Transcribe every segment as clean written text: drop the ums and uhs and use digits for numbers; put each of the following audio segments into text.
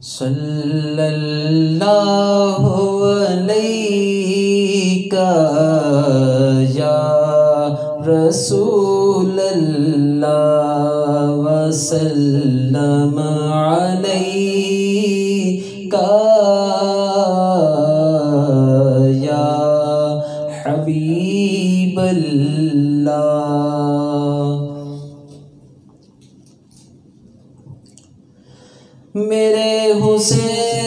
صلی اللہ علیکہ یا رسول اللہ وسلم علیکہ یا حبیب اللہ۔ میرے حسین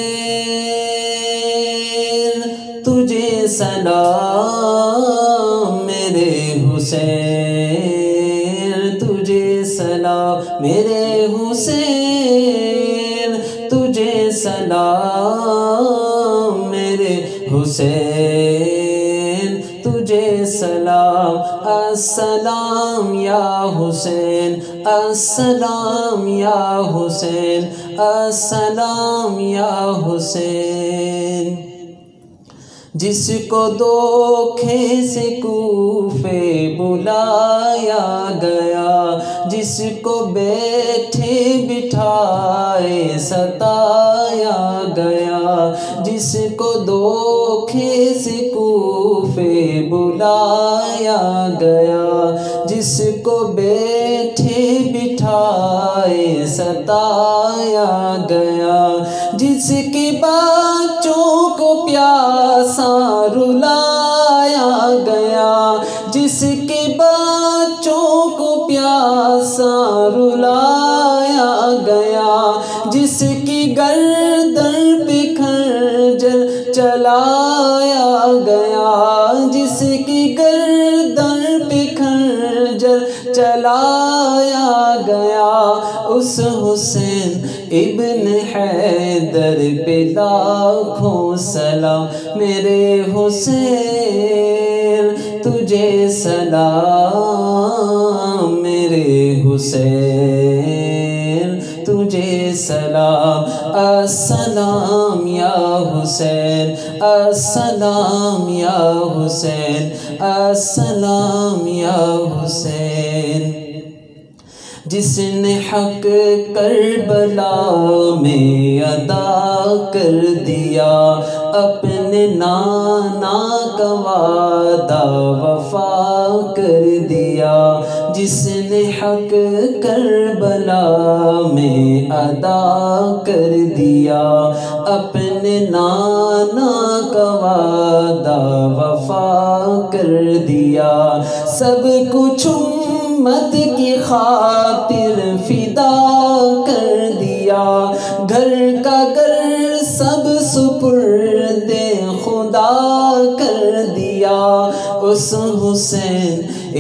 تجھے سلام، میرے حسین تجھے سلام، میرے حسین تجھے سلام، میرے حسین تجھے سلام۔ السلام یا حسین، السلام یا حسین، السلام یا حسین۔ جس کو دھوکے سے کوفے بلایا گیا، جس کو بیٹھے بٹھائے ستایا گیا، جس کو دھوکے سے کوفے بلایا گیا، جس کو بیٹھے بٹھائے ستایا گیا، جس کے بچوں کو پیاسا رلایا گیا، جس کے بچوں کو پیاسا رلایا گیا، جس کی گردن پہ خنجر چلایا گیا، جس کی گردن پہ خنجر چلایا گیا، اس حسین ابن حیدر پہ لاکھوں سلام۔ میرے حسین تجھے سلام، میرے حسین تجھے سلام۔ السلام یا حسین، السلام یا حسین، السلام یا حسین۔ جس نے حق کربلا میں ادا کر دیا، اپنے نانا کا وعدہ وفا کر دیا، جس نے حق کربلا میں ادا کر دیا، اپنے نانا کا وعدہ وفا کر دیا، سب کچھ امت کی خاطر فدا کر دیا، گھر کا گھر سب سپرد خدا کر دیا، اس حسین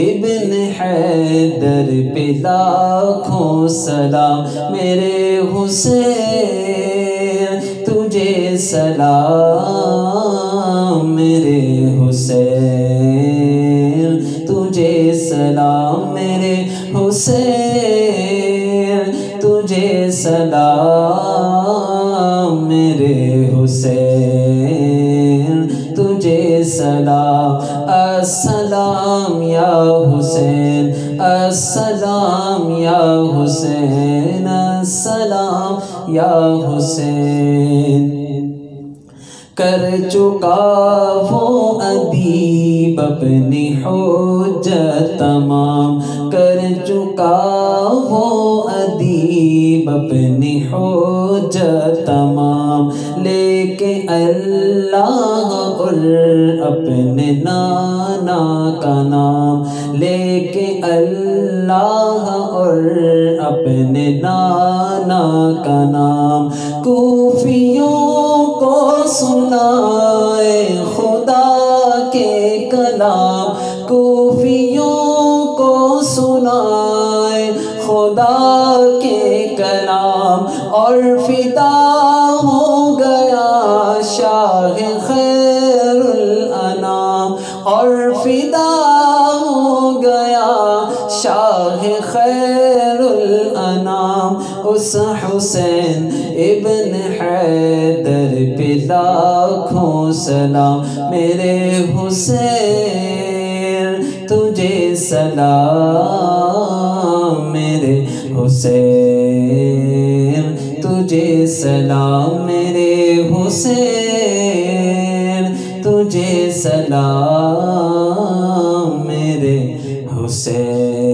ابن حیدر پہ لاکھوں سلام۔ میرے حسین تجھے سلام، میرے حسین تجھے سلام، میرے حسین تجھے سلام، میرے حسین تجھے سلام۔ السلام یا حسین، السلام یا حسین، السلام یا حسین۔ کر چکا وہ ادیب اپنی حجت تمام، کر چکا وہ ادیب اپنی حجت تمام، لے کے اللہ اور اپنے نانا کا نام، لے کے اللہ اور اپنے نانا کا نام، کوفیوں کو سنائے خدا کے کلام، کوفیوں کو سنائے خدا کے کلام، اور فدا ہو گیا شاہ خیر الانام، اور فدا ہو گیا شاہ خیر الانام، اس حسین ابن حیدر پہ لاکھوں سلام۔ میرے حسین تجھے سلام، میرے حسین تجھے سلام میرے حسین، تجھے سلام میرے حسین۔